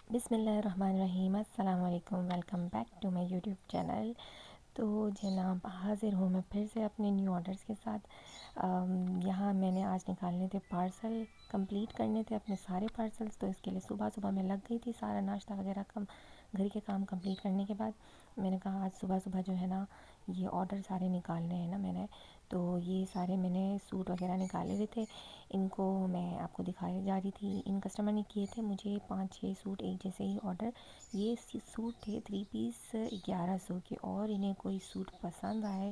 بسم اللہ الرحمن الرحیم، السلام علیکم، welcome back to my YouTube channel. تو جناب حاضر ہوں میں پھر سے اپنے نیو آرڈرز کے ساتھ۔ یہاں میں نے آج نکالنے تھے پارسل، کمپلیٹ کرنے تھے اپنے سارے پارسلز، تو اس کے لیے صبح صبح میں لگ گئی تھی سارا ناشتہ وغیرہ گھر کے کام کمپلیٹ کرنے کے بعد میں نے کہا آج صبح صبح جو ہے نا یہ آرڈر سارے نکالنے ہیں نا میں نے، تو یہ سارے میں نے سوٹ وغیرہ نکالے ہوئے تھے، ان کو میں آپ کو دکھائی جا رہی تھی۔ ان کسٹمر نے کیے تھے مجھے 5-6 سوٹ ایک جیسے ہی آرڈر۔ یہ سوٹ تھے 3 پیس 1100 کے، اور انہیں کوئی سوٹ پسند آئے،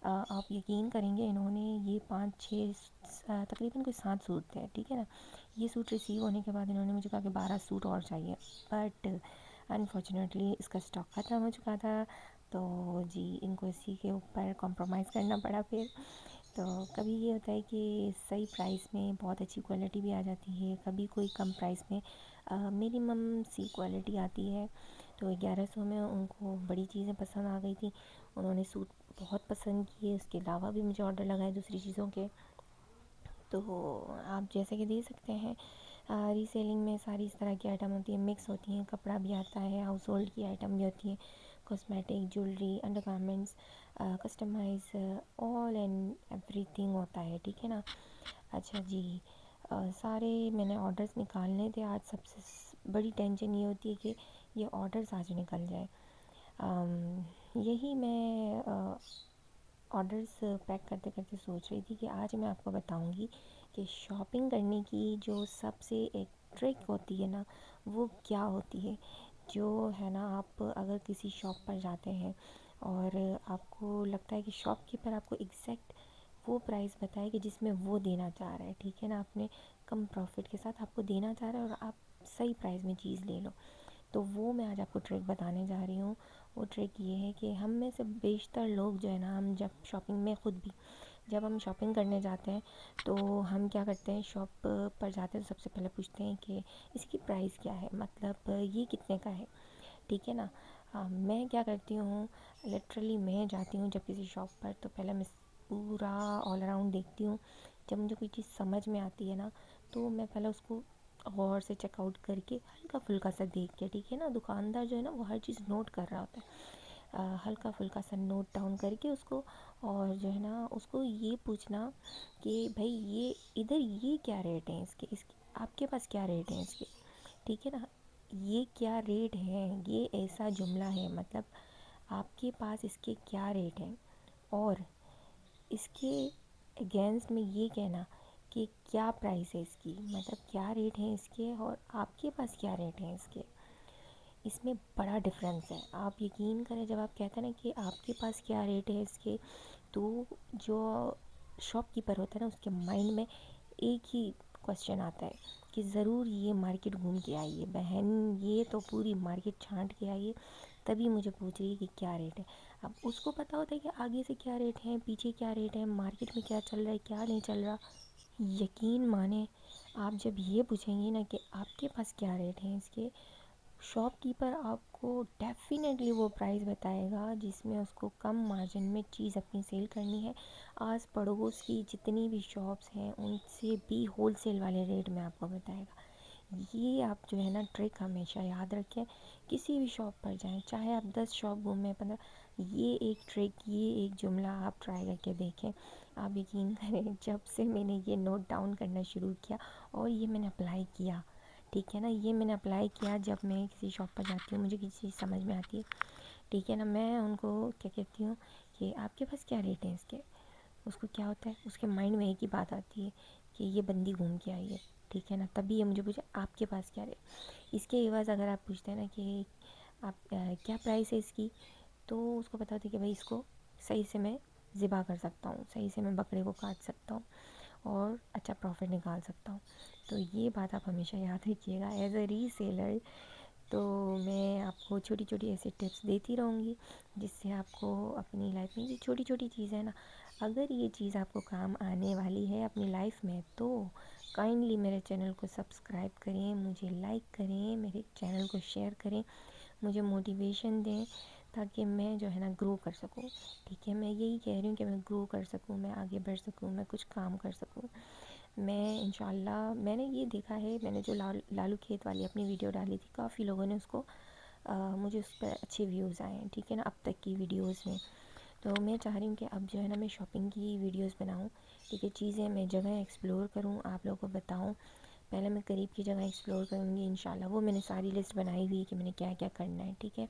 آپ یقین کریں گے انہوں نے یہ 5-6 تقریباً کوئی 7 سوٹ تھے، ٹھیک ہے نا۔ یہ سوٹ ریسیو ہونے کے بعد انہوں نے مجھے کہا کہ 12 سوٹ اور چاہیے، بٹ انفارچونیٹلی اس کا اسٹاک ختم ہو چکا تھا، تو جی ان کو اسی کے اوپر کمپرومائز کرنا پڑا پھر۔ تو کبھی یہ ہوتا ہے کہ صحیح پرائس میں بہت اچھی کوالٹی بھی آ جاتی ہے، کبھی کوئی کم پرائس میں منیمم سی کوالٹی آتی ہے۔ تو 1100 میں ان کو بڑی چیزیں پسند آ گئی تھیں، انہوں نے سوٹ بہت پسند کیے، اس کے علاوہ بھی مجھے آرڈر لگائے دوسری چیزوں کے۔ تو آپ جیسے کہ دیکھ سکتے ہیں ری سیلنگ میں ساری اس طرح کی آئٹم ہوتی ہیں، مکس ہوتی ہیں، کپڑا بھی آتا ہے، ہاؤس ہولڈ کی آئٹم بھی ہوتی ہیں، cosmetic, jewellery, under garments, customise, all and everything ہوتا ہے، ٹھیک ہے نا۔ اچھا جی، سارے میں نے آرڈرز نکالنے تھے آج۔ سب سے بڑی ٹینشن یہ ہوتی ہے کہ یہ آرڈرز آج نکل جائے۔ یہی میں آرڈرز پیک کرتے کرتے سوچ رہی تھی کہ آج میں آپ کو بتاؤں گی کہ شاپنگ کرنے کی جو سب سے ایک ٹرک ہوتی ہے نا وہ کیا ہوتی ہے۔ جو ہے نا آپ اگر کسی شاپ پر جاتے ہیں اور آپ کو لگتا ہے کہ شاپ کیپر آپ کو ایگزیکٹ وہ پرائس بتائے کہ جس میں وہ دینا چاہ رہا ہے، ٹھیک ہے نا، آپ نے کم پروفٹ کے ساتھ آپ کو دینا چاہ رہا ہے اور آپ صحیح پرائس میں چیز لے لو، تو وہ میں آج آپ کو ٹرک بتانے جا رہی ہوں۔ وہ ٹرک یہ ہے کہ ہم میں سے بیشتر لوگ جو ہے نا، ہم جب شاپنگ میں خود بھی جب ہم شاپنگ کرنے جاتے ہیں تو ہم کیا کرتے ہیں، شاپ پر جاتے ہیں تو سب سے پہلے پوچھتے ہیں کہ اس کی پرائس کیا ہے، مطلب یہ کتنے کا ہے، ٹھیک ہے نا۔ میں کیا کرتی ہوں، لٹرلی میں جاتی ہوں جب کسی شاپ پر تو پہلے میں پورا آل اراؤنڈ دیکھتی ہوں۔ جب مجھے کوئی چیز سمجھ میں آتی ہے نا تو میں پہلے اس کو غور سے چیک آؤٹ کر کے ہلکا پھلکا سا دیکھ کے، ٹھیک ہے نا، دکاندار جو ہے نا وہ ہر چیز نوٹ کر رہا ہوتا ہے، ہلکا پھلکا سا نوٹ ڈاؤن کر کے اس کو، اور جو ہے نا اس کو یہ پوچھنا کہ بھائی یہ ادھر یہ کیا ریٹ ہیں اس کے آپ کے پاس کیا ریٹ ہیں اس کے، ٹھیک ہے نا، یہ کیا ریٹ ہے، یہ ایسا جملہ ہے، مطلب آپ کے پاس اس کے کیا ریٹ ہیں، اور اس کے اگینسٹ میں یہ کہنا کہ کیا پرائس ہے اس کی، مطلب کیا ریٹ ہیں اس کے اور آپ کے پاس کیا ریٹ ہیں اس کے، اس میں بڑا ڈفرینس ہے۔ آپ یقین کریں جب آپ کہتے ہیں نا کہ آپ کے پاس کیا ریٹ ہے اس کے، تو جو شاپ کیپر ہوتا ہے نا اس کے مائنڈ میں ایک ہی کوسچن آتا ہے کہ ضرور یہ مارکیٹ گھوم کے آئیے بہن، یہ تو پوری مارکیٹ چھانٹ کے آئیے تبھی مجھے پوچھ رہی ہے کہ کیا ریٹ ہے۔ اب اس کو پتہ ہوتا ہے کہ آگے سے کیا ریٹ ہے، پیچھے کیا ریٹ ہے، مارکیٹ میں کیا چل رہا ہے کیا نہیں چل رہا۔ یقین مانیں آپ جب یہ پوچھیں گی نا کہ آپ کے پاس کیا ریٹ ہیں اس کے، شاپ کیپر آپ کو ڈیفینیٹلی وہ پرائس بتائے گا جس میں اس کو کم مارجن میں چیز اپنی سیل کرنی ہے۔ آس پڑوس کی جتنی بھی شاپس ہیں ان سے بھی ہول سیل والے ریٹ میں آپ کو بتائے گا۔ یہ آپ جو ہے نا ٹرک ہمیشہ یاد رکھیں، کسی بھی شاپ پر جائیں، چاہے آپ 10 شاپ گھومیں 15، یہ ایک ٹرک، یہ ایک جملہ آپ ٹرائی کر کے دیکھیں۔ آپ یقین کریں جب سے میں نے یہ نوٹ ڈاؤن کرنا شروع کیا اور یہ میں نے اپلائی کیا، ٹھیک ہے نا، یہ میں نے اپلائی کیا جب میں کسی شاپ پر جاتی ہوں مجھے کسی چیز سمجھ میں آتی ہے، ٹھیک ہے نا، میں ان کو کیا کہتی ہوں کہ آپ کے پاس کیا ریٹ ہیں اس کے، اس کو کیا ہوتا ہے، اس کے مائنڈ میں ایک ہی بات آتی ہے کہ یہ بندی گھوم کے آئی ہے، ٹھیک ہے نا، تبھی یہ مجھے پوچھے آپ کے پاس کیا ریٹ۔ اس کے عوض اگر آپ پوچھتے ہیں نا کہ آپ کیا پرائس ہے اس کی، تو اس کو پتہ ہوتا ہے کہ بھائی اس کو صحیح سے میں ذبح کر سکتا ہوں، صحیح سے میں بکرے کو کاٹ سکتا ہوں اور اچھا پروفٹ نکال سکتا ہوں۔ تو یہ بات آپ ہمیشہ یاد رکھیے گا ایز اے ری سیلر۔ تو میں آپ کو چھوٹی چھوٹی ایسی ٹپس دیتی رہوں گی جس سے آپ کو اپنی لائف میں یہ چھوٹی چھوٹی چیزیں نا، اگر یہ چیز آپ کو کام آنے والی ہے اپنی لائف میں تو کائنڈلی میرے چینل کو سبسکرائب کریں، مجھے لائک کریں، میرے چینل کو شیئر کریں، مجھے موٹیویشن دیں تاکہ میں جو ہے نا گرو کر سکوں، ٹھیک ہے، میں یہی کہہ رہی ہوں کہ میں گرو کر سکوں، میں آگے بڑھ سکوں، میں کچھ کام کر سکوں۔ میں انشاءاللہ میں نے یہ دیکھا ہے، میں نے جو لالو کھیت والی اپنی ویڈیو ڈالی تھی، کافی لوگوں نے اس کو مجھے اس پر اچھے ویوز آئے ہیں، ٹھیک ہے نا، اب تک کی ویڈیوز میں. تو میں چاہ رہی ہوں کہ اب جو ہے نا میں شاپنگ کی ویڈیوز بناؤں، ٹھیک ہے، چیزیں میں جگہیں ایکسپلور کروں، آپ لوگوں کو بتاؤں. پہلے میں قریب کی جگہ ایکسپلور کروں گی انشاءاللہ، وہ میں نے ساری لسٹ بنائی ہوئی ہے کہ میں نے کیا کیا کرنا ہے، ٹھیک ہے.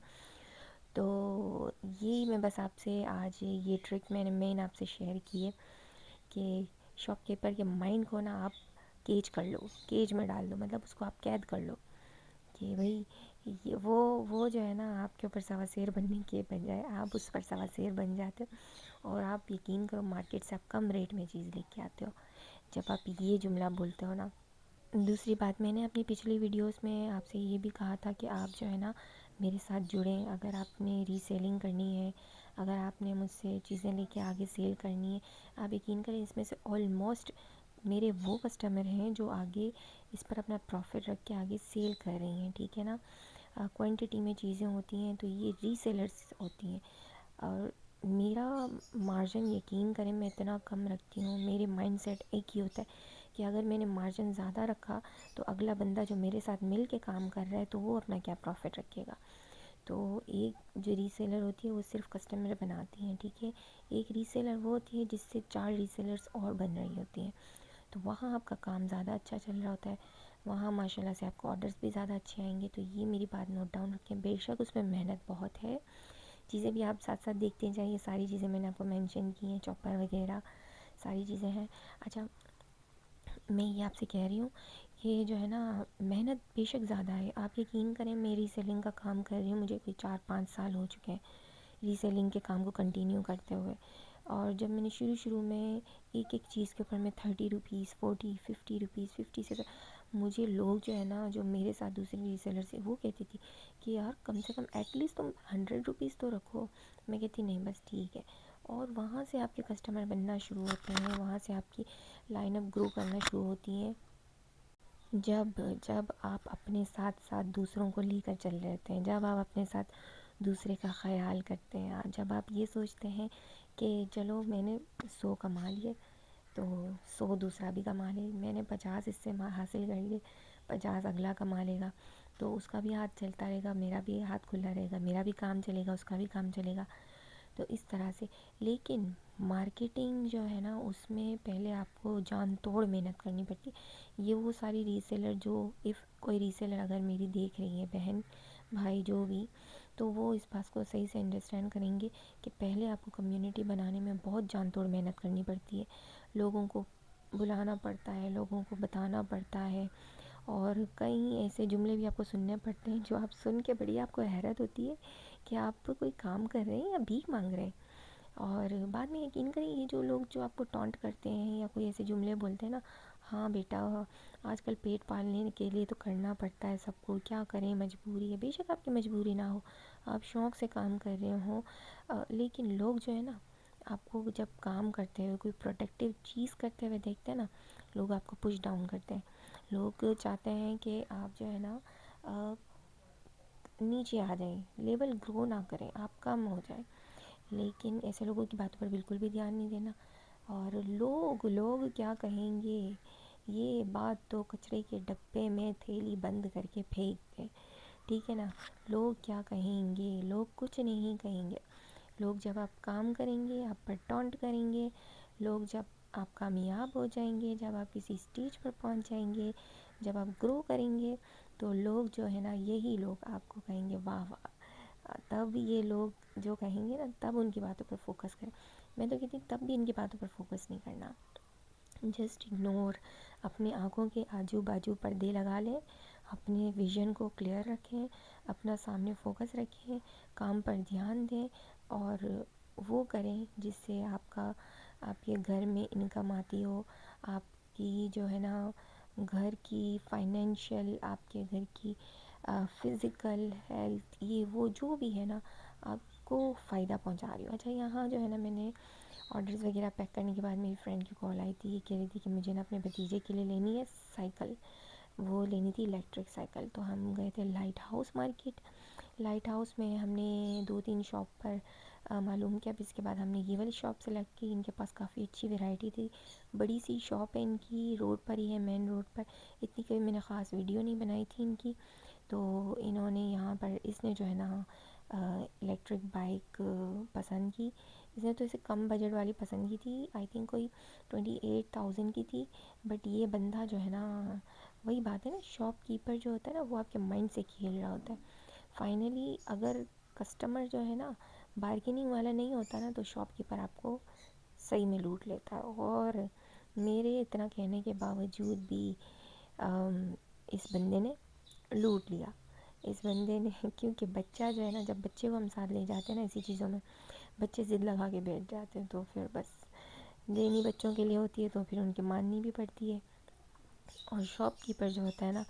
تو یہی میں بس آپ سے آج یہ ٹرک میں نے مین آپ سے شیئر کی ہے کہ شاپ کیپر کے مائنڈ کو نا آپ کیج کر لو، کیج میں ڈال دو، مطلب اس کو آپ قید کر لو کہ بھائی وہ جو ہے نا آپ کے اوپر سوا سیر بننے کے بجائے آپ اس پر سوا سیر بن جاتے ہو، اور آپ یقین کرو مارکیٹ سے آپ کم ریٹ میں چیز لے کے آتے ہو جب آپ یہ جملہ بولتے ہو نا. دوسری بات، میں نے اپنی پچھلی ویڈیوز میں آپ سے یہ بھی کہا تھا کہ آپ جو ہے نا میرے ساتھ جڑیں، اگر آپ نے ری سیلنگ کرنی ہے، اگر آپ نے مجھ سے چیزیں لے کے آگے سیل کرنی ہے. آپ یقین کریں اس میں سے آلموسٹ میرے وہ کسٹمر ہیں جو آگے اس پر اپنا پروفٹ رکھ کے آگے سیل کر رہی ہیں، ٹھیک ہے نا. کوانٹٹی میں چیزیں ہوتی ہیں تو یہ ری سیلرز ہوتی ہیں، اور میرا مارجن یقین کریں میں اتنا کم رکھتی ہوں. میرے مائنڈ سیٹ ایک ہی ہوتا ہے کہ اگر میں نے مارجن زیادہ رکھا تو اگلا بندہ جو میرے ساتھ مل کے کام کر رہا ہے تو وہ اپنا کیا پروفٹ رکھے گا. تو ایک جو ری سیلر ہوتی ہے وہ صرف کسٹمر بناتی ہیں، ٹھیک ہے. ایک ری سیلر وہ ہوتی ہے جس سے 4 ری سیلرز اور بن رہی ہوتی ہیں، تو وہاں آپ کا کام زیادہ اچھا چل رہا ہوتا ہے، وہاں ماشاءاللہ سے آپ کو آرڈرز بھی زیادہ اچھے آئیں گے. تو یہ میری بات نوٹ ڈاؤن رکھیں. بے شک اس میں محنت بہت ہے، چیزیں بھی آپ ساتھ ساتھ دیکھتے جائیے، ساری چیزیں میں نے آپ کو مینشن کی ہیں، چاپر وغیرہ ساری چیزیں ہیں. اچھا، میں یہ آپ سے کہہ رہی ہوں کہ جو ہے نا محنت بے شک زیادہ ہے. آپ یقین کریں میں ری سیلنگ کا کام کر رہی ہوں، مجھے کوئی 4-5 سال ہو چکے ہیں ری سیلنگ کے کام کو کنٹینیو کرتے ہوئے. اور جب میں نے شروع میں ایک ایک چیز کے اوپر میں 30 روپیز 50 روپیز 50 سے مجھے لوگ جو ہے نا جو میرے ساتھ دوسرے ری سیلر سے وہ کہتی تھی کہ یار کم سے کم ایٹ لیسٹ تم 100 روپیز تو رکھو. میں کہتی نہیں بس ٹھیک ہے. اور وہاں سے آپ کے کسٹمر بننا شروع ہوتے ہیں، وہاں سے آپ کی لائن اپ گرو کرنا شروع ہوتی ہیں. جب آپ اپنے ساتھ ساتھ دوسروں کو لے کر چل رہے ہوتے ہیں، جب آپ اپنے ساتھ دوسرے کا خیال کرتے ہیں، جب آپ یہ سوچتے ہیں کہ چلو میں نے 100 کما لیے تو 100 دوسرا بھی کما لے، میں نے 50 اس سے حاصل کر لیے، 50 اگلا کما لے گا تو اس کا بھی ہاتھ چلتا رہے گا، میرا بھی ہاتھ کھلا رہے گا، میرا بھی کام چلے گا، اس کا بھی کام چلے گا. تو اس طرح سے. لیکن مارکیٹنگ جو ہے نا اس میں پہلے آپ کو جان توڑ محنت کرنی پڑتی ہے. یہ وہ ساری ری سیلر جو کوئی ری سیلر اگر میری دیکھ رہی ہے، بہن بھائی جو بھی، تو وہ اس بات کو صحیح سے انڈرسٹینڈ کریں گے کہ پہلے آپ کو کمیونٹی بنانے میں بہت جان توڑ محنت کرنی پڑتی ہے. لوگوں کو بلانا پڑتا ہے، لوگوں کو بتانا پڑتا ہے، اور کئی ایسے جملے بھی آپ کو سننے پڑتے ہیں جو آپ سن کے بڑی آپ کو حیرت ہوتی ہے کہ آپ کوئی کام کر رہے ہیں یا بھیک مانگ رہے ہیں. اور بعد میں یقین کریں یہ جو لوگ جو آپ کو ٹونٹ کرتے ہیں یا کوئی ایسے جملے بولتے ہیں نا، ہاں بیٹا آج کل پیٹ پالنے کے لیے تو کرنا پڑتا ہے سب کو، کیا کریں مجبوری ہے. بے شک آپ کی مجبوری نہ ہو، آپ شوق سے کام کر رہے ہوں، لیکن لوگ جو ہے نا آپ کو جب کام کرتے ہوئے کوئی پروڈکٹیو چیز کرتے ہوئے دیکھتے ہیں نا، لوگ آپ کو پش ڈاؤن کرتے ہیں. لوگ چاہتے ہیں کہ آپ جو ہے نا نیچے آ جائیں، لیول گرو نہ کریں، آپ کم ہو جائیں. لیکن ایسے لوگوں کی باتوں پر بالکل بھی دھیان نہیں دینا. اور لوگ کیا کہیں گے، یہ بات تو کچرے کے ڈبے میں تھیلی بند کر کے پھینک دیں، ٹھیک ہے نا. لوگ کیا کہیں گے، لوگ کچھ نہیں کہیں گے. لوگ جب آپ کام کریں گے آپ پر ٹونٹ کریں گے. لوگ جب آپ کامیاب ہو جائیں گے، جب آپ کسی اسٹیج پر پہنچ جائیں گے، جب آپ گرو کریں گے، تو لوگ جو ہے نا یہی لوگ آپ کو کہیں گے واہ واہ. تب یہ لوگ جو کہیں گے نا تب ان کی باتوں پر فوکس کریں. میں تو کہتی ہوں تب بھی ان کی باتوں پر فوکس نہیں کرنا، جسٹ اگنور. اپنی آنکھوں کے آجو باجو پردے لگا لیں، اپنے ویژن کو کلیئر رکھیں، اپنا سامنے فوکس رکھیں، کام پر دھیان دیں، اور وہ کریں جس سے آپ کے گھر میں انکم آتی ہو. آپ کی جو ہے نا گھر کی فائنینشیل، آپ کے گھر کی فزیکل ہیلتھ، یہ وہ جو بھی ہے نا آپ کو فائدہ پہنچا رہی ہو. اچھا، یہاں جو ہے نا میں نے آرڈرز وغیرہ پیک کرنے کے بعد میری فرینڈ کی کال آئی تھی، یہ کہہ رہی تھی کہ مجھے نا اپنے بھتیجے کے لیے لینی ہے سائیکل، وہ لینی تھی الیکٹرک سائیکل. تو ہم گئے تھے light house market. Light house میں ہم نے 2-3 شاپ پر معلوم کیا. اب اس کے بعد ہم نے یہ والی شاپ سلیکٹ کی. ان کے پاس کافی اچھی ویرائٹی تھی. بڑی سی شاپ ہے ان کی, روڈ پر ہی ہے, مین روڈ پر. اتنی کوئی میں نے خاص ویڈیو نہیں بنائی تھی ان کی. تو انہوں نے یہاں پر, اس نے جو ہے نا الیکٹرک بائک پسند کی. اس نے تو اسے کم بجٹ والی پسند کی تھی, آئی تھنک کوئی 28,000 کی تھی. بٹ یہ بندہ جو ہے نا, وہی بات ہے نا, شاپ کیپر جو ہوتا ہے نا وہ آپ کے مائنڈ سے کھیل رہا ہوتا ہے. فائنلی اگر کسٹمر جو ہے نا بارگیننگ والا نہیں ہوتا نا, تو شاپ کیپر آپ کو صحیح میں لوٹ لیتا ہے. اور میرے اتنا کہنے کے باوجود بھی اس بندے نے لوٹ لیا. اس بندے نے, کیونکہ بچہ جو ہے نا, جب بچے کو ہم ساتھ لے جاتے ہیں نا ایسی چیزوں میں, بچے ضد لگا کے بیٹھ جاتے ہیں. تو پھر بس دینی بچوں کے لیے ہوتی ہے, تو پھر ان کی ماننی بھی پڑتی ہے. اور شاپ کیپر جو ہوتا ہے نا,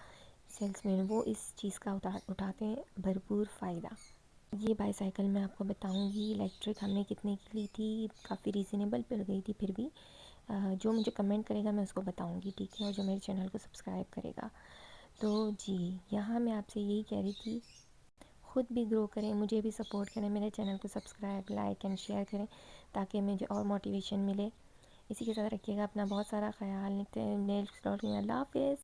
سیلس مین, وہ اس چیز کا اٹھاتے ہیں بھرپور فائدہ. یہ بائی سائیکل میں آپ کو بتاؤں گی الیکٹرک ہم نے کتنے کی لی تھی. کافی ریزنیبل پڑ گئی تھی. پھر بھی جو مجھے کمنٹ کرے گا میں اس کو بتاؤں گی, ٹھیک ہے, اور جو میرے چینل کو سبسکرائب کرے گا. تو جی, یہاں میں آپ سے یہی کہہ رہی تھی, خود بھی گرو کریں, مجھے بھی سپورٹ کریں, میرے چینل کو سبسکرائب, لائک اینڈ شیئر کریں تاکہ مجھے اور موٹیویشن ملے. اسی کے ساتھ رکھیے گا اپنا بہت سارا خیال. نیکسٹ اللہ حافظ.